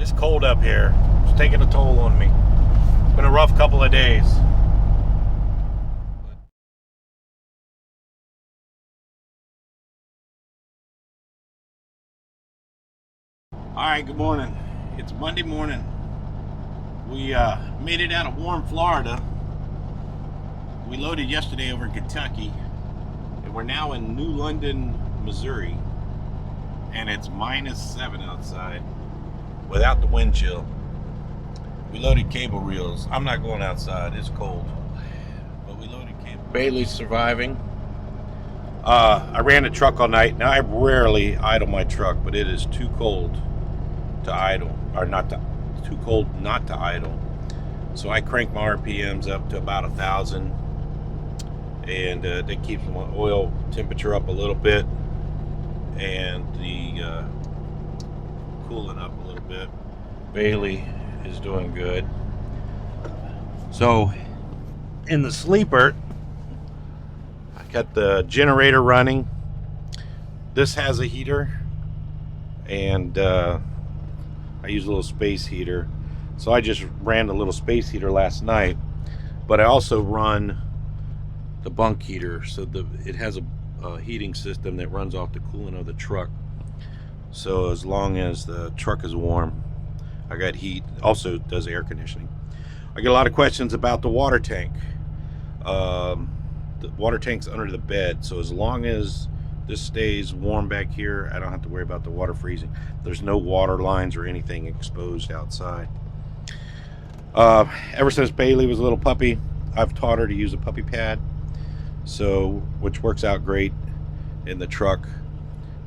It's cold up here. It's taking a toll on me. It's been a rough couple of days. Alright, good morning. It's Monday morning. We made it out of warm Florida. We loaded yesterday over in Kentucky. And we're now in New London, Missouri. And it's -7 outside without the wind chill. We loaded cable reels. I'm not going outside, it's cold. But we loaded cable. Bailey's surviving. I ran the truck all night. Now I rarely idle my truck, but it is too cold to idle, or too cold not to idle. So I crank my RPMs up to about 1,000, and that keeps my oil temperature up a little bit, and the cooling up a little bit. Bailey is doing good. So in the sleeper, I got the generator running. This has a heater, and I use a little space heater. So I just ran a little space heater last night, but I also run the bunk heater. So it has a heating system that runs off the coolant of the truck. So as long as the truck is warm, I got heat. Also does air conditioning. I get a lot of questions about the water tank. The water tank's under the bed, so as long as this stays warm back here, I don't have to worry about the water freezing. There's no water lines or anything exposed outside. Ever since Bailey was a little puppy, I've taught her to use a puppy pad, which works out great in the truck.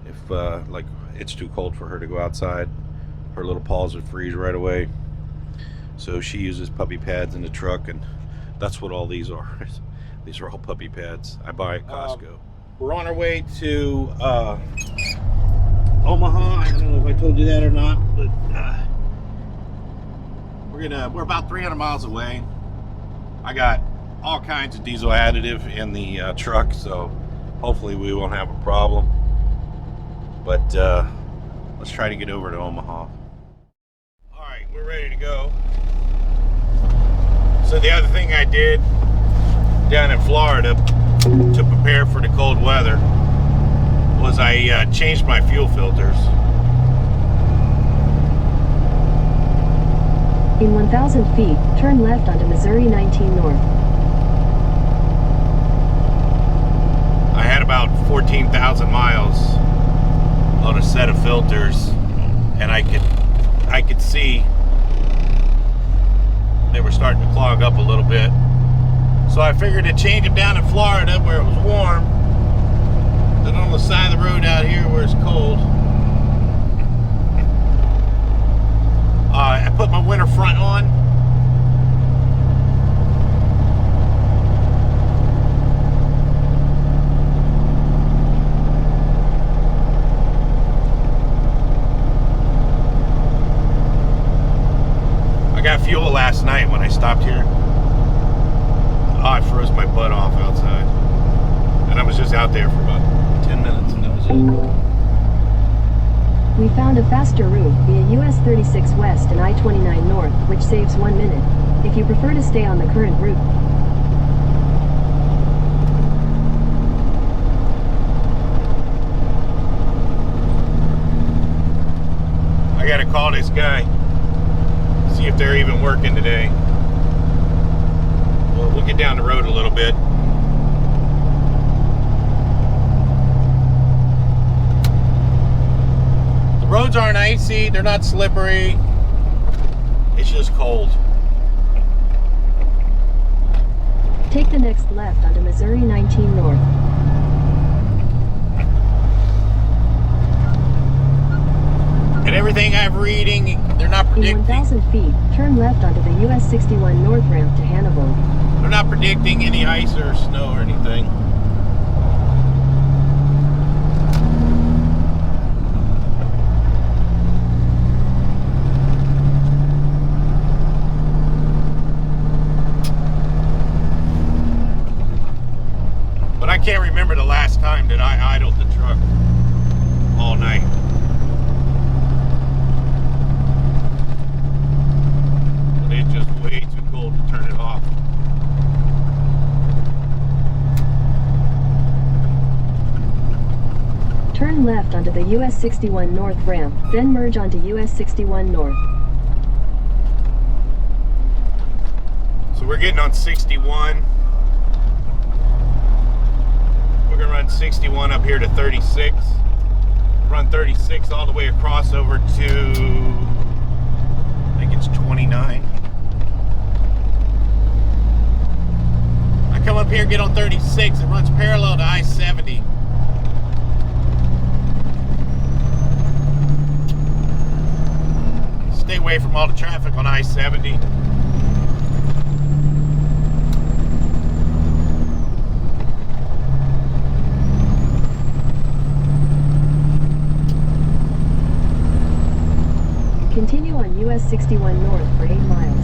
If like it's too cold for her to go outside, her little paws would freeze right away. So she uses puppy pads in the truck, and that's what all these are. These are all puppy pads I buy at Costco. We're on our way to Omaha. I don't know if I told you that or not, but we're about 300 miles away. I got all kinds of diesel additive in the truck, so hopefully we won't have a problem. But let's try to get over to Omaha. Alright, we're ready to go. So the other thing I did down in Florida to prepare for the cold weather was I changed my fuel filters. In 1,000 feet, turn left onto Missouri 19 North. I had about 14,000 miles on a set of filters, and I could see they were starting to clog up a little bit. So I figured to change them down in Florida where it was warm, then on the side of the road out here where it's cold. I put my winter front on. I got fuel last night when I stopped here. Oh, I froze my butt off outside. And I was just out there for about 10 minutes, and that was it. We found a faster route via US 36 West and I-29 North, which saves 1 minute, if you prefer to stay on the current route. I gotta call this guy, see if they're even working today. We'll get down the road a little bit. The roads aren't icy, they're not slippery. It's just cold. Take the next left onto Missouri 19 North. And everything I'm reading, they're not predicting. In 1,000 feet, turn left onto the US 61 North ramp to Hannibal. They're not predicting any ice or snow or anything. But I can't remember the last time that I idled the truck all night. left onto the US 61 North ramp, then merge onto US 61 North. So we're getting on 61. We're gonna run 61 up here to 36. Run 36 all the way across over to, I think it's 29. I come up here and get on 36. It runs parallel to I-70. Stay away from all the traffic on I-70. Continue on US 61 North for 8 miles.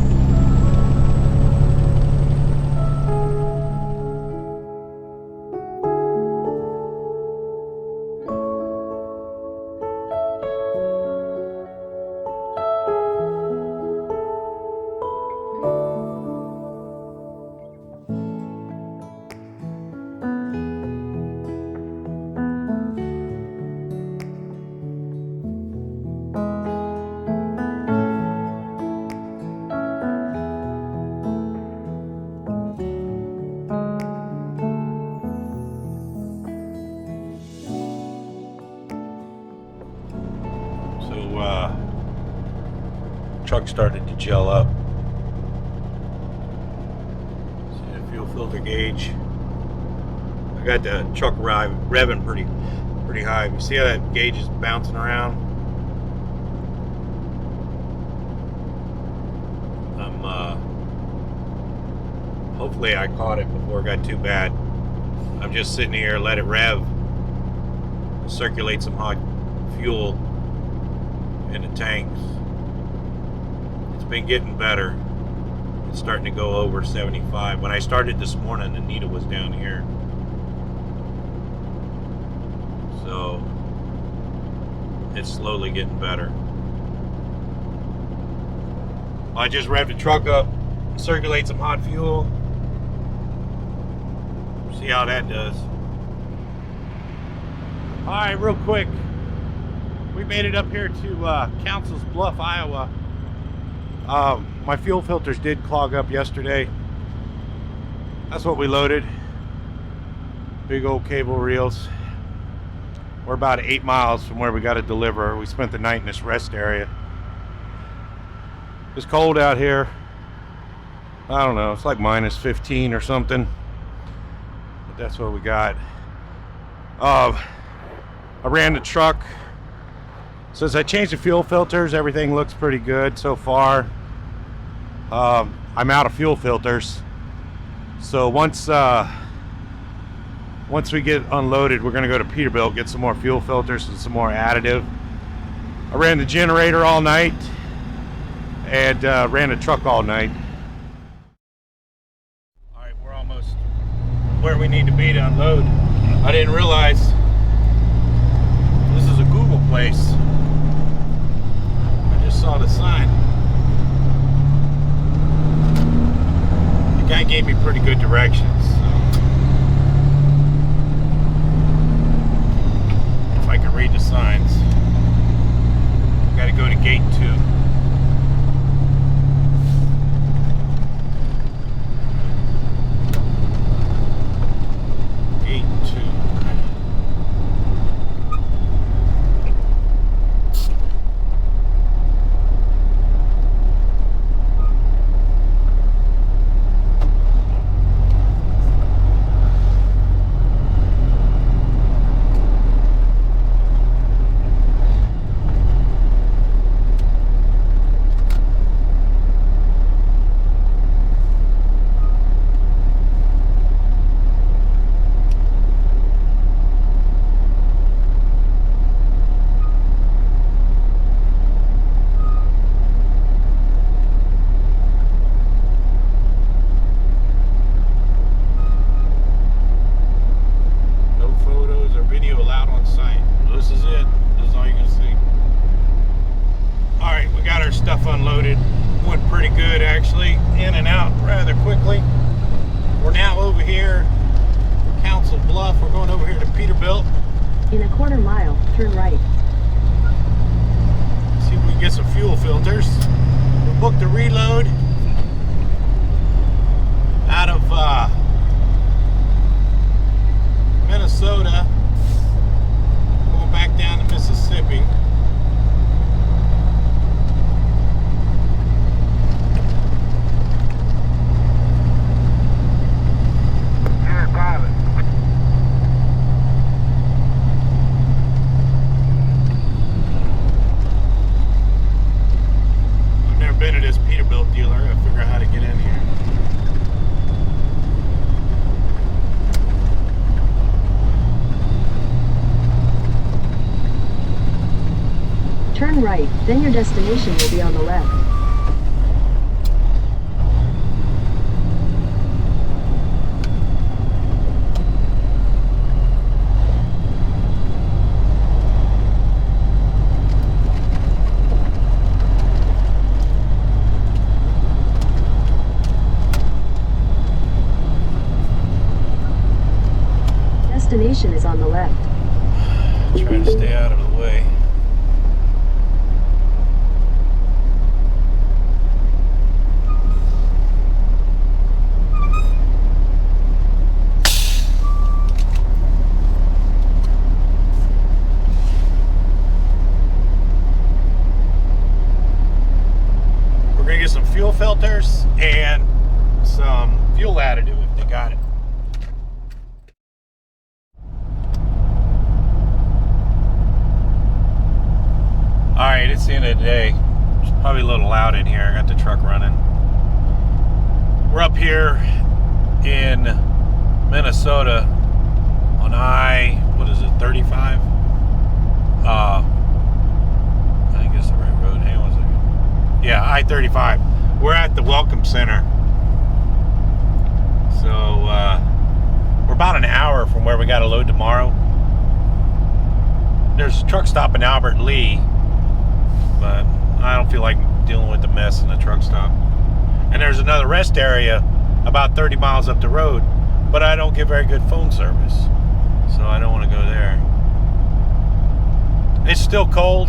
Truck started to gel up. See the fuel filter gauge. I got the truck revving pretty high. You see how that gauge is bouncing around? Hopefully I caught it before it got too bad. I'm just sitting here, let it rev, circulate some hot fuel in the tanks. It's been getting better. It's starting to go over 75. When I started this morning, the needle was down here. So it's slowly getting better. I just revved the truck up, circulate some hot fuel. See how that does. All right, real quick. We made it up here to Council's Bluff, Iowa. My fuel filters did clog up yesterday. That's what we loaded. Big old cable reels. We're about 8 miles from where we got to deliver. We spent the night in this rest area. It's cold out here. I don't know, it's like minus 15 or something. But that's what we got. I ran the truck. Since I changed the fuel filters, everything looks pretty good so far. I'm out of fuel filters. So once we get unloaded, we're gonna go to Peterbilt, get some more fuel filters and some more additive. I ran the generator all night and ran the truck all night. All right, we're almost where we need to be to unload. I didn't realize this is a Google place. I just saw the sign. The guy gave me pretty good directions. So if I can read the signs, got to go to gate 2. Stuff unloaded. Went pretty good actually, in and out rather quickly. We're now over here, Council Bluff. We're going over here to Peterbilt. In a quarter mile, turn right. See if we can get some fuel filters. We booked a reload out of Minnesota, going back down to Mississippi. I've never been to this Peterbilt dealer. I figure out how to get in here. Turn right, then your destination will be on the left. Destination is on the left. Try to stay out of the way. We're gonna get some fuel filters and some fuel additive if they got it. Alright, it's the end of the day. It's probably a little loud in here. I got the truck running. We're up here in Minnesota on I-35? I think it's the right road. Hang on a second. Yeah, I-35. We're at the Welcome Center. So, we're about an hour from where we got to load tomorrow. There's a truck stop in Albert Lee, but I don't feel like dealing with the mess in the truck stop. And there's another rest area about 30 miles up the road, but I don't get very good phone service, so I don't want to go there. It's still cold.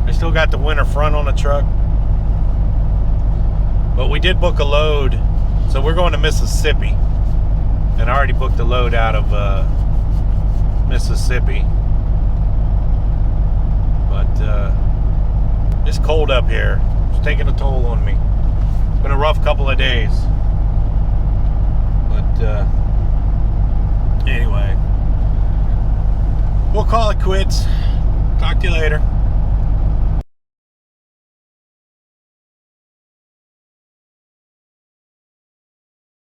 I still got the winter front on the truck, but we did book a load, so we're going to Mississippi, and I already booked a load out of Mississippi. But it's cold up here. It's taking a toll on me. It's been a rough couple of days. But anyway, we'll call it quits. Talk to you later.